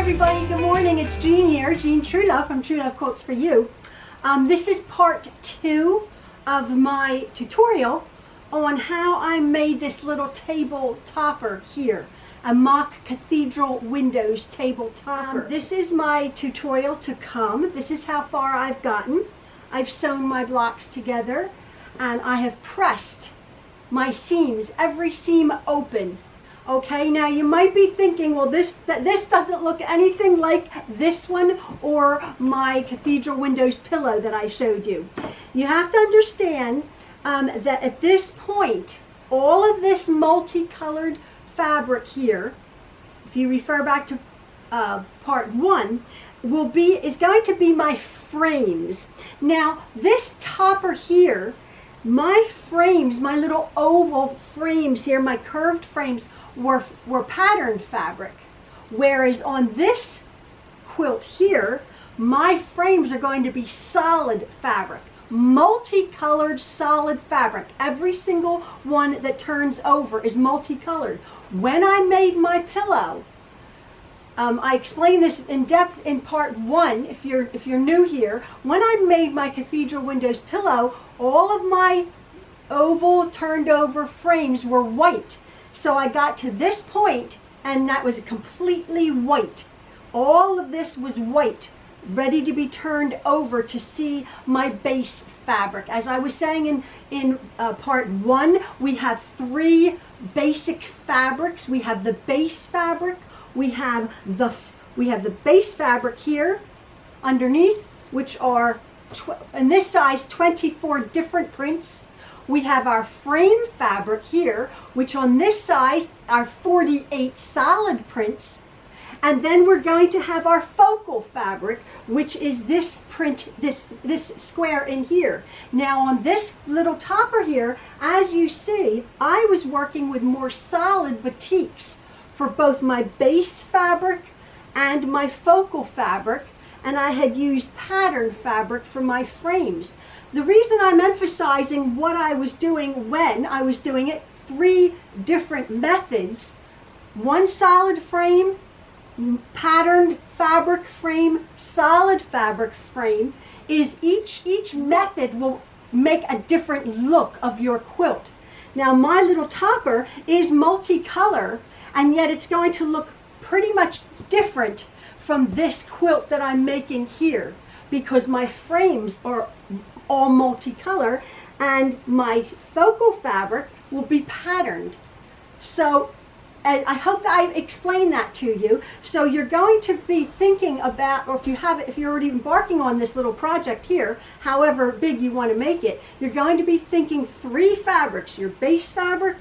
everybody, good morning. It's Jean here, Jean Truelove from Truelove Quilts for You. This is part 2 of my tutorial on how I made this little table topper here. A mock cathedral windows table topper. This is my tutorial to come. This is how far I've gotten. I've sewn my blocks together and I have pressed my seams, every seam open. Okay, now you might be thinking, well, this doesn't look anything like this one or my cathedral windows pillow that I showed you. You have to understand that at this point, all of this multicolored fabric here, if you refer back to part 1, is going to be my frames. Now, this topper here, my frames, my little oval frames here, my curved frames, were patterned fabric, whereas on this quilt here, my frames are going to be solid fabric, multicolored solid fabric. Every single one that turns over is multicolored. When I made my pillow, I explained this in depth in part 1 if you're new here. When I made my cathedral windows pillow, all of my oval turned over frames were white. So I got to this point and that was completely white. All of this was white, ready to be turned over to see my base fabric. As I was saying in part 1, we have 3 basic fabrics. We have the base fabric, we have the base fabric here underneath, which are in this size 24 different prints. We have our frame fabric here, which on this size are 48 solid prints. And then we're going to have our focal fabric, which is this print, this square in here. Now on this little topper here, as you see, I was working with more solid batiks for both my base fabric and my focal fabric, and I had used pattern fabric for my frames. The reason I'm emphasizing what I was doing when I was doing it, 3 different methods, one solid frame, patterned fabric frame, solid fabric frame, is each method will make a different look of your quilt. Now my little topper is multicolor, and yet it's going to look pretty much different from this quilt that I'm making here, because my frames are all multicolor and my focal fabric will be patterned. So I hope that I explained that to you. So you're going to be thinking about, or if you're already embarking on this little project here, however big you want to make it, you're going to be thinking 3 fabrics: your base fabric,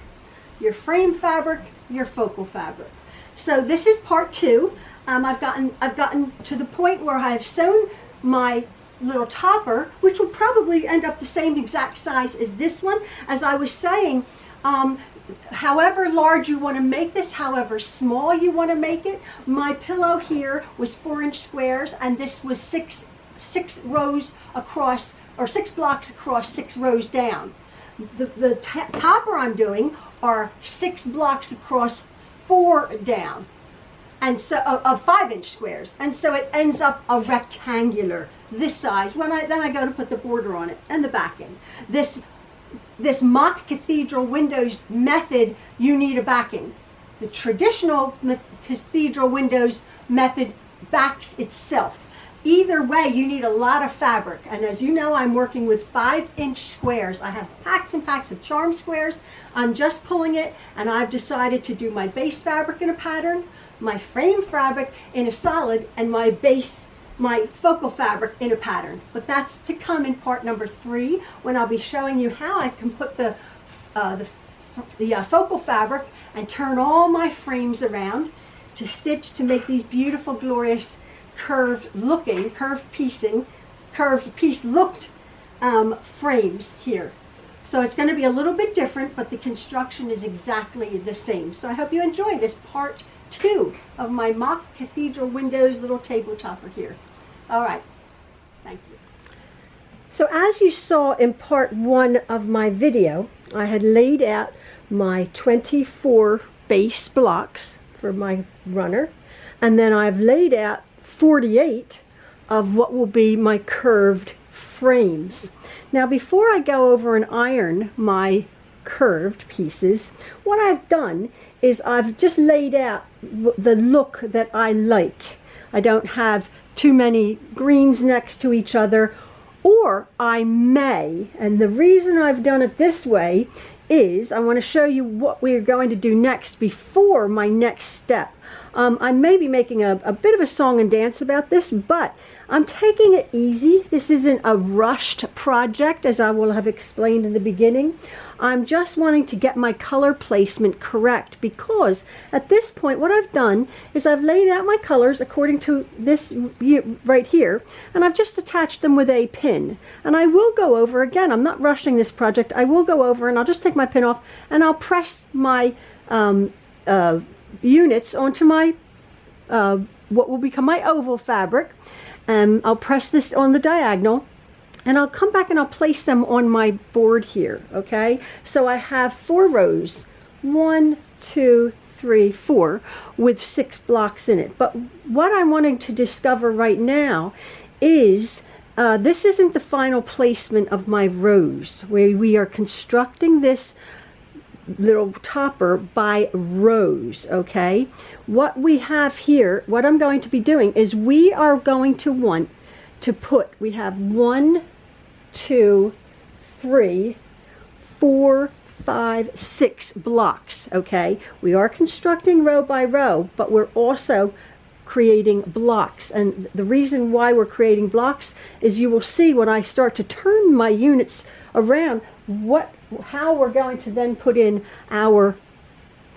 your frame fabric, your focal fabric. So this is part 2. I've gotten to the point where I've sewn my little topper, which will probably end up the same exact size as this one. As I was saying, however large you want to make this, however small you want to make it. My pillow here was 4-inch squares, and this was 6 rows across, or 6 blocks across, 6 rows down. The topper I'm doing are 6 blocks across, 4 down, and so of 5-inch squares, and so it ends up a rectangular this size when then I go to put the border on it and the backing. This mock cathedral windows method, you need a backing. The traditional cathedral windows method backs itself. Either way, you need a lot of fabric, and as you know, I'm working with 5-inch squares. I have packs and packs of charm squares. I'm just pulling it, and I've decided to do my base fabric in a pattern, my frame fabric in a solid, and my focal fabric in a pattern. But that's to come in part number 3, when I'll be showing you how I can put the focal fabric and turn all my frames around to stitch to make these beautiful, glorious, curved piece looked frames here. So it's going to be a little bit different, but the construction is exactly the same. So I hope you enjoy this part 2 of my mock cathedral windows little table topper here. All right, thank you. So as you saw in part 1 of my video, I had laid out my 24 base blocks for my runner. And then I've laid out 48 of what will be my curved frames. Now before I go over and iron my curved pieces, what I've done is I've just laid out the look that I like. I don't have too many greens next to each other, or I may, and the reason I've done it this way is I want to show you what we're going to do next before my next step. I may be making a bit of a song and dance about this, but I'm taking it easy. This isn't a rushed project, as I will have explained in the beginning. I'm just wanting to get my color placement correct, because at this point what I've done is I've laid out my colors according to this right here, and I've just attached them with a pin. And I will go over, again, I'm not rushing this project, I will go over and I'll just take my pin off and I'll press my units onto my what will become my oval fabric, and I'll press this on the diagonal, and I'll come back and I'll place them on my board here. Okay, so I have 4 rows, 1, 2, 3, 4, with 6 blocks in it. But what I'm wanting to discover right now is this isn't the final placement of my rows, where we are constructing this little topper by rows. Okay, what we have here, what I'm going to be doing is we are going to want to put, we have 1, 2, 3, 4, 5, 6 blocks. Okay, we are constructing row by row, but we're also creating blocks. And the reason why we're creating blocks is you will see when I start to turn my units around how we're going to then put in our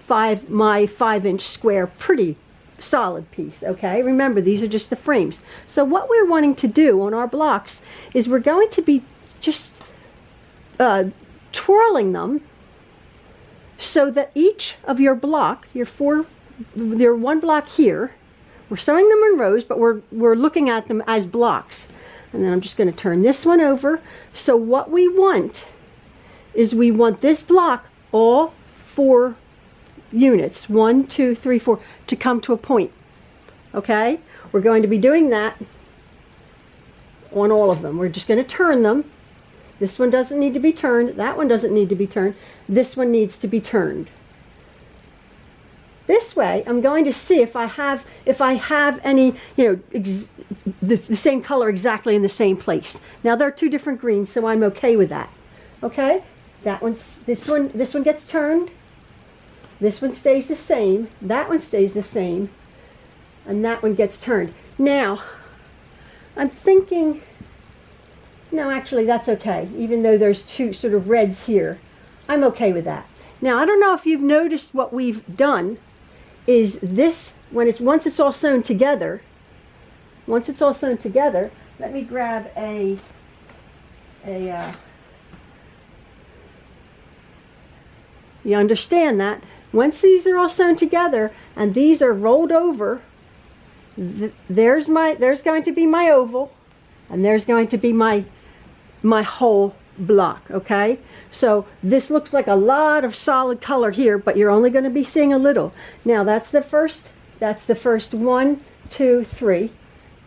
my 5-inch square pretty solid piece. Okay, remember these are just the frames. So what we're wanting to do on our blocks is we're going to be just twirling them so that each of your block, your 1 block here, we're sewing them in rows, but we're looking at them as blocks. And then I'm just going to turn this one over. So what we want is we want this block, all 4 units, 1, 2, 3, 4, to come to a point. Okay, we're going to be doing that on all of them. We're just going to turn them. This one doesn't need to be turned, that one doesn't need to be turned, this one needs to be turned. This way I'm going to see if I have any, the same color exactly in the same place. Now there are 2 different greens, so I'm okay with that. Okay, this one gets turned, this one stays the same, that one stays the same, and that one gets turned. Now I'm thinking, no, actually that's okay, even though there's 2 sort of reds here, I'm okay with that. Now I don't know if you've noticed what we've done is this, once it's all sewn together, let me grab you understand that once these are all sewn together and these are rolled over, there's going to be my oval, and there's going to be my whole block. Okay, so this looks like a lot of solid color here, but you're only going to be seeing a little. Now that's the first 1, 2, 3,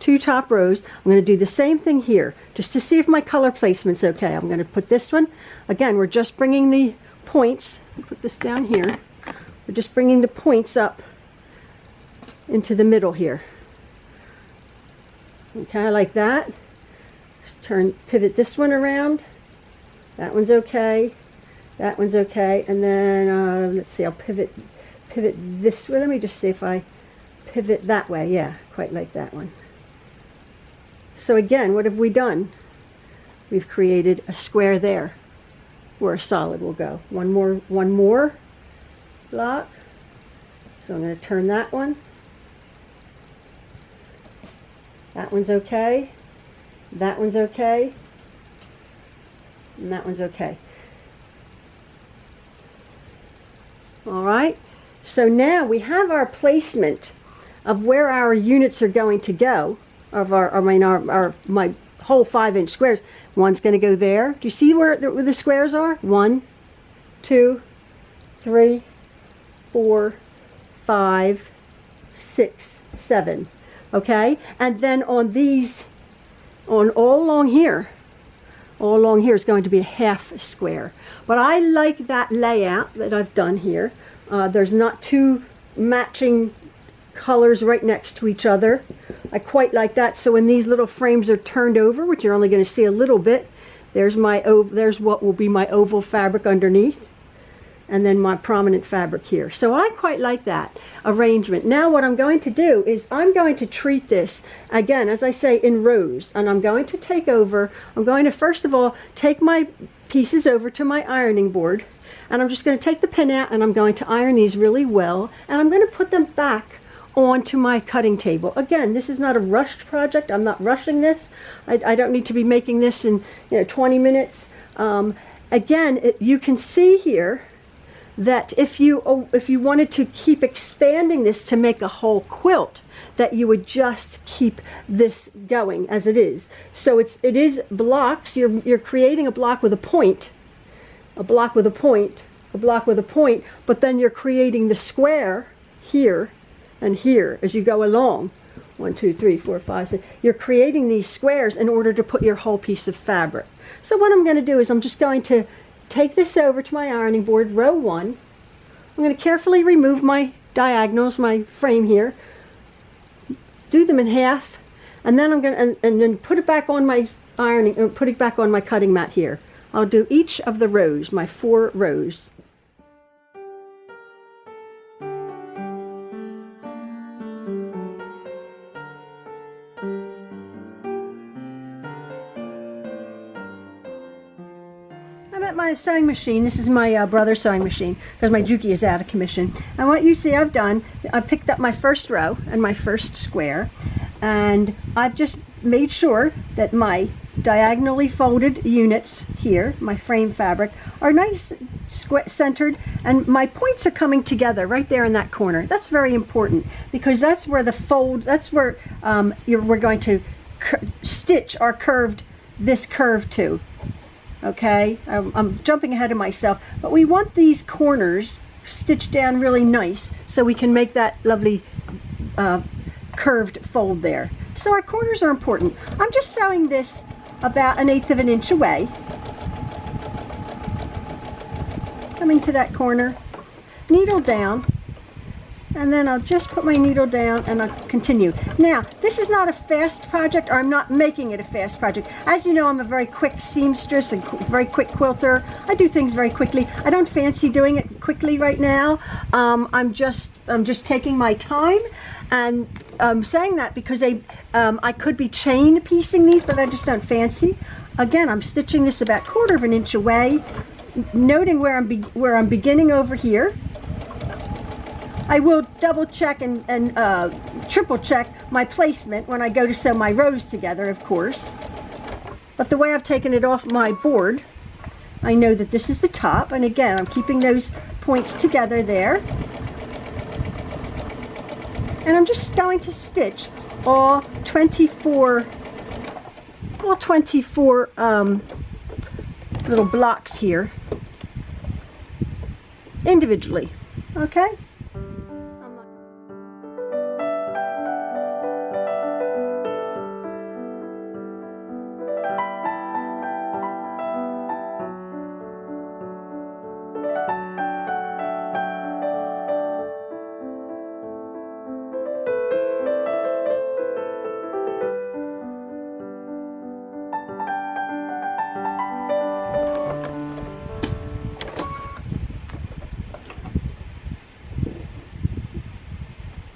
2 top rows. I'm going to do the same thing here just to see if my color placement's okay. I'm going to put this one again, we're just bringing the points, put this down here, we're just bringing the points up into the middle here. Okay, like that. Pivot this one around. That one's okay. That one's okay. And then let's see, I'll pivot this way. Let me just see if I pivot that way. Yeah, quite like that one. So again, what have we done? We've created a square there where a solid will go. One more block. So I'm going to turn that one. That one's okay. That one's okay. And that one's okay. All right. So now we have our placement of where our units are going to go, of my whole 5-inch squares. One's going to go there. Do you see where the squares are? 1, 2, 3, 4, 5, 6, 7, okay? And then on these, on all along here is going to be a half square. But I like that layout that I've done here. There's not two matching colors right next to each other. I quite like that. So when these little frames are turned over, which you're only going to see a little bit, there's what will be my oval fabric underneath, and then my prominent fabric here. So I quite like that arrangement. Now what I'm going to do is I'm going to treat this, again, as I say, in rows. And I'm going to first of all take my pieces over to my ironing board, and I'm just going to take the pin out and I'm going to iron these really well, and I'm going to put them back onto my cutting table. Again, this is not a rushed project. I'm not rushing this. I don't need to be making this in 20 minutes. Again, you can see here that if you wanted to keep expanding this to make a whole quilt, that you would just keep this going as it is. So it is blocks. You're creating a block with a point, a block with a point, a block with a point, but then you're creating the square here and here as you go along. 1, 2, 3, 4, 5, 6. You're creating these squares in order to put your whole piece of fabric. So what I'm going to do is I'm just going to take this over to my ironing board, row 1. I'm going to carefully remove my diagonals, my frame here, do them in half, and then I'm going to and then put it back on my put it back on my cutting mat here. I'll do each of the rows, my 4 rows. My sewing machine. This is my brother's sewing machine because my Juki is out of commission. And what you see I've done, I picked up my first row and my first square, and I've just made sure that my diagonally folded units here, my frame fabric, are nice centered, and my points are coming together right there in that corner. That's very important because that's where the fold, that's where we're going to stitch our this curve to. Okay, I'm jumping ahead of myself, but we want these corners stitched down really nice so we can make that lovely curved fold there. So our corners are important. I'm just sewing this about 1/8 of an inch away. Coming to that corner, needle down, and then I'll just put my needle down and I'll continue. Now, this is not a fast project, or I'm not making it a fast project. As you know, I'm a very quick seamstress and very quick quilter. I do things very quickly. I don't fancy doing it quickly right now. I'm just taking my time, and I'm saying that because I could be chain piecing these, but I just don't fancy. Again, I'm stitching this about 1/4 of an inch away, noting where I'm beginning over here. I will double check and triple check my placement when I go to sew my rows together, of course. But the way I've taken it off my board, I know that this is the top, and again, I'm keeping those points together there. And I'm just going to stitch all 24 little blocks here individually, okay?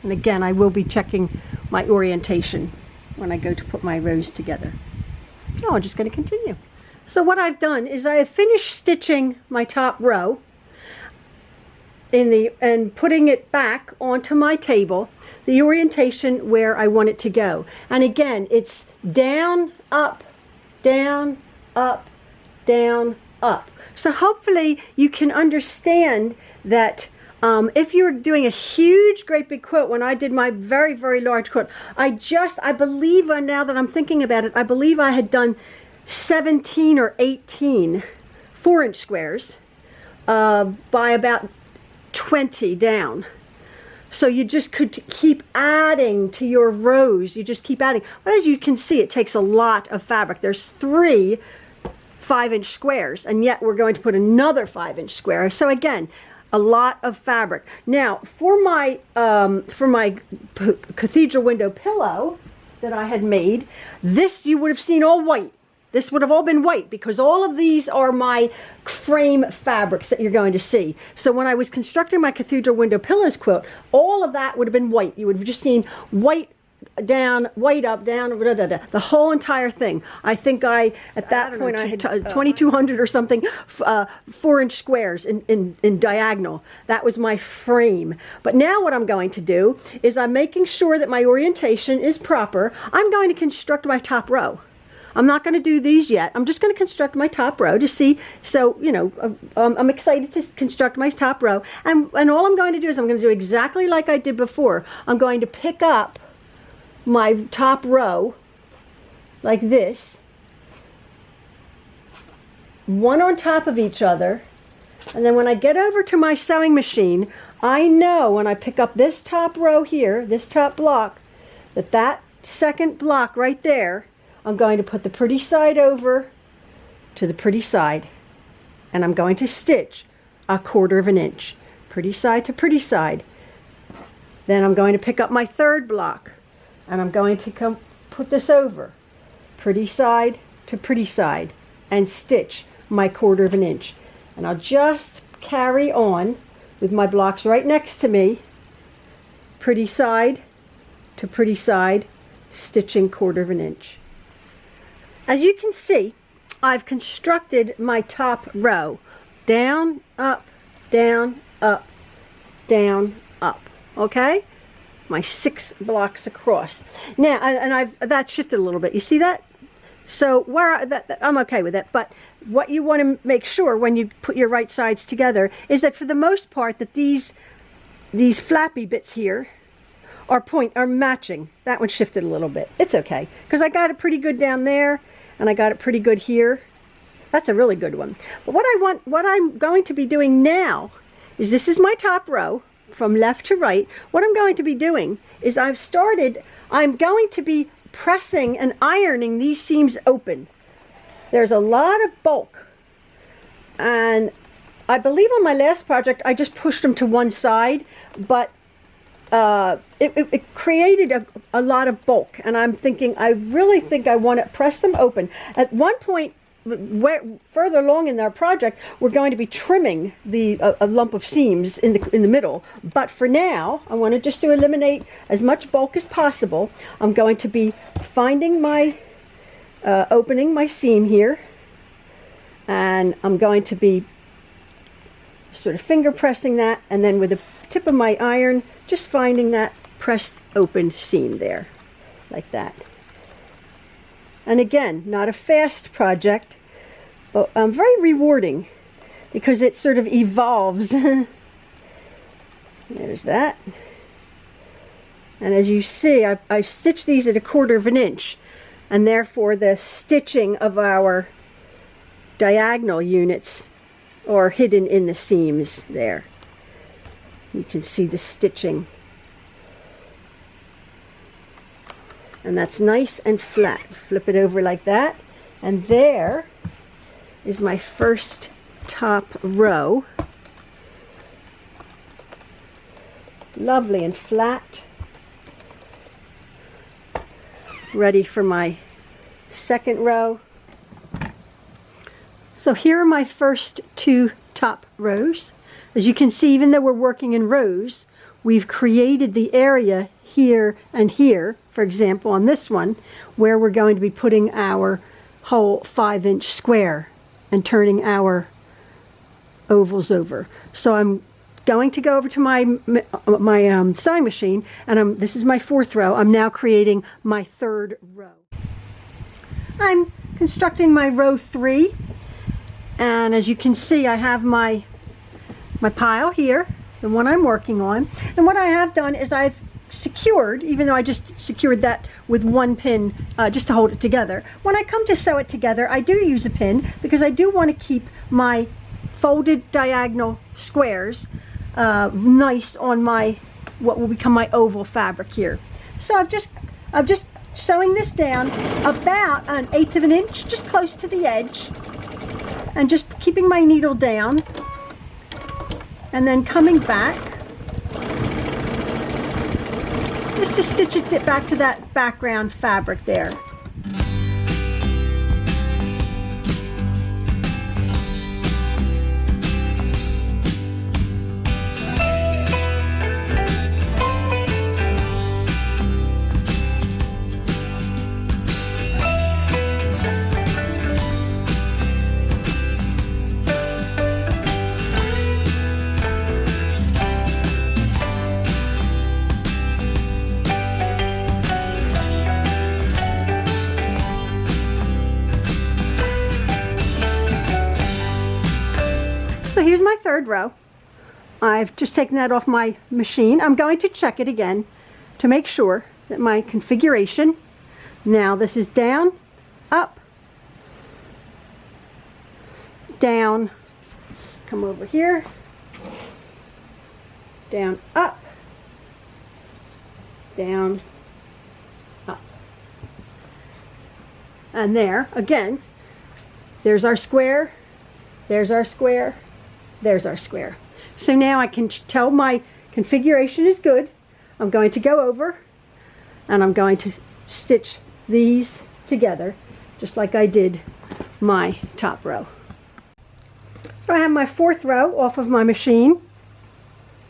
And again, I will be checking my orientation when I go to put my rows together. Oh, I'm just going to continue. So what I've done is I have finished stitching my top row and putting it back onto my table, the orientation where I want it to go. And again, it's down, up, down, up, down, up. So hopefully you can understand that if you're doing a huge, great big quilt, when I did my very, very large quilt, I believe, now that I'm thinking about it, I believe I had done 17 or 18 4-inch squares by about 20 down. So you just could keep adding to your rows. You just keep adding. But as you can see, it takes a lot of fabric. There's 3 5-inch squares, and yet we're going to put another 5-inch square. So again, a lot of fabric. Now, for my cathedral window pillow that I had made, this you would have seen all white. This would have all been white because all of these are my frame fabrics that you're going to see. So when I was constructing my cathedral window pillows quilt, all of that would have been white. You would have just seen white down, white up, down, the whole entire thing. I think at that point I had 2,200 or something 4-inch squares in diagonal. That was my frame. But now what I'm going to do is I'm making sure that my orientation is proper. I'm going to construct my top row. I'm not going to do these yet. I'm just going to construct my top row to see. So, you know, I'm excited to construct my top row. And all I'm going to do is I'm going to do exactly like I did before. I'm going to pick up my top row like this, one on top of each other. And then when I get over to my sewing machine, I know when I pick up this top row here, this top block, that second block right there, I'm going to put the pretty side over to the pretty side, and I'm going to stitch 1/4 inch, pretty side to pretty side. Then I'm going to pick up my third block, and I'm going to put this over, pretty side to pretty side, and stitch my 1/4 inch. And I'll just carry on with my blocks right next to me, pretty side to pretty side, stitching 1/4 inch. As you can see, I've constructed my top row. Down, up, down, up, down, up. Okay? My 6 blocks across. Now, and that's shifted a little bit. You see that? So I'm okay with it. But what you want to make sure when you put your right sides together is that for the most part that these flappy bits here are matching. That one shifted a little bit. It's okay, because I got it pretty good down there, and I got it pretty good here. That's a really good one. But what I'm going to be doing now is, this is my top row from left to right. What I'm going to be doing is I'm going to be pressing and ironing these seams open. There's a lot of bulk, and I believe on my last project I just pushed them to one side, but it created a lot of bulk, and I'm thinking, I really think I want to press them open. At one point, further along in our project, we're going to be trimming a lump of seams in the middle. But for now, I want to just to eliminate as much bulk as possible. I'm going to be finding my opening my seam here, and I'm going to be sort of finger pressing that, and then with the tip of my iron just finding that pressed open seam there, like that. And again, not a fast project, but very rewarding because it sort of evolves. There's that. And as you see, I stitched these at 1/4 inch, and therefore the stitching of our diagonal units are hidden in the seams there. You can see the stitching. And that's nice and flat. Flip it over like that. And there is my first top row. Lovely and flat. Ready for my second row. So here are my first 2 top rows. As you can see, even though we're working in rows, we've created the area here and here, for example, on this one, where we're going to be putting our whole 5-inch square and turning our ovals over. So I'm going to go over to my sewing machine, and this is my 4th row. I'm now creating my 3rd row. I'm constructing my row 3, and as you can see, I have my pile here, the one I'm working on. And what I have done is I've secured, even though I just secured that with 1 pin just to hold it together. When I come to sew it together, I do use a pin because I do want to keep my folded diagonal squares nice on my what will become my oval fabric here. So I'm just sewing this down about 1/8 of an inch, just close to the edge, and just keeping my needle down, and then coming back just to stitch it back to that background fabric there. So here's my third row. I've just taken that off my machine. I'm going to check it again to make sure that my configuration, now this is down, up, down, come over here, down, up, down, up. And there, again, there's our square, there's our square, there's our square. So now I can tell my configuration is good. I'm going to go over and I'm going to stitch these together just like I did my top row. So I have my fourth row off of my machine.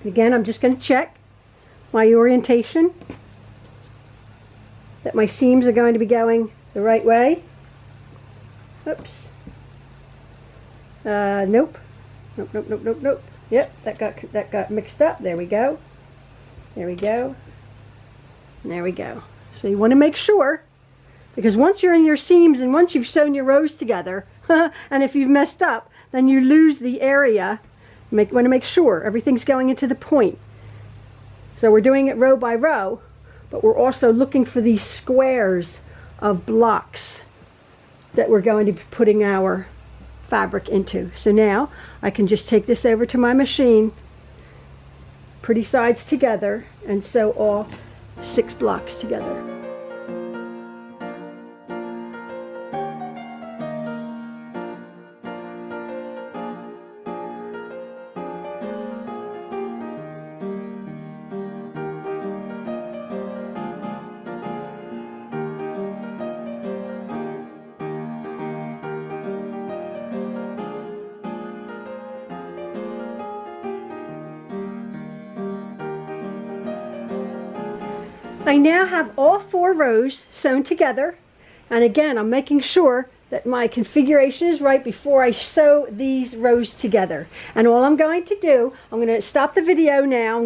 Again, I'm just going to check my orientation, that my seams are going to be going the right way. Oops. Nope. Nope, nope, nope, nope, nope. Yep, that got mixed up. There we go. There we go. There we go. So you want to make sure, because once you're in your seams and once you've sewn your rows together, and if you've messed up, then you lose the area. Want to make sure everything's going into the point. So we're doing it row by row, but we're also looking for these squares of blocks that we're going to be putting our fabric into. So now I can just take this over to my machine, pretty sides together, and sew all 6 blocks together. I now have all 4 rows sewn together, and again I'm making sure that my configuration is right before I sew these rows together. And all I'm going to do, I'm going to stop the video now.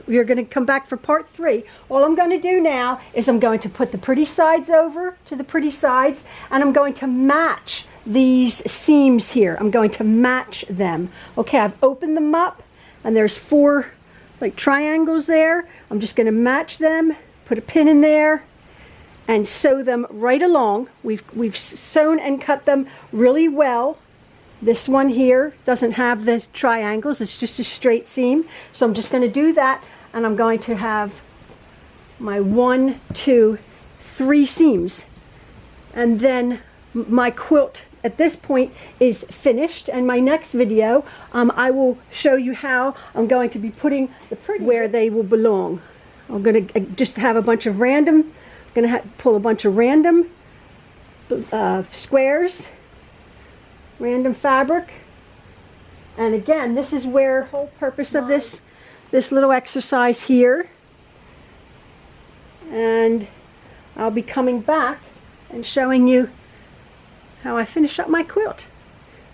You're going to come back for part 3. All I'm going to do now is I'm going to put the pretty sides over to the pretty sides, and I'm going to match these seams here. I'm going to match them. Okay, I've opened them up, and there's 4 like triangles there. I'm just going to match them, put a pin in there, and sew them right along. We've sewn and cut them really well. This one here doesn't have the triangles, it's just a straight seam. So I'm just going to do that, and I'm going to have my 1, 2, 3 seams. And then my quilt at this point is finished, and my next video I will show you how I'm going to be putting the pretties where they will belong. I'm going to just have a bunch of random, I'm going to pull a bunch of random squares, random fabric, and again this is where the whole purpose of this little exercise here, and I'll be coming back and showing you how I finish up my quilt.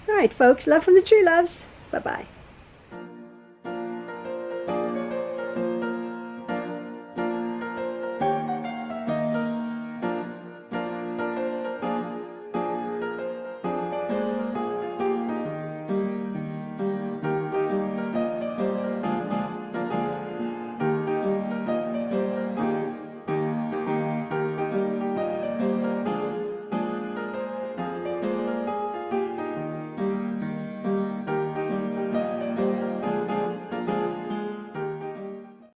Alright folks, love from the Trueloves. Bye bye.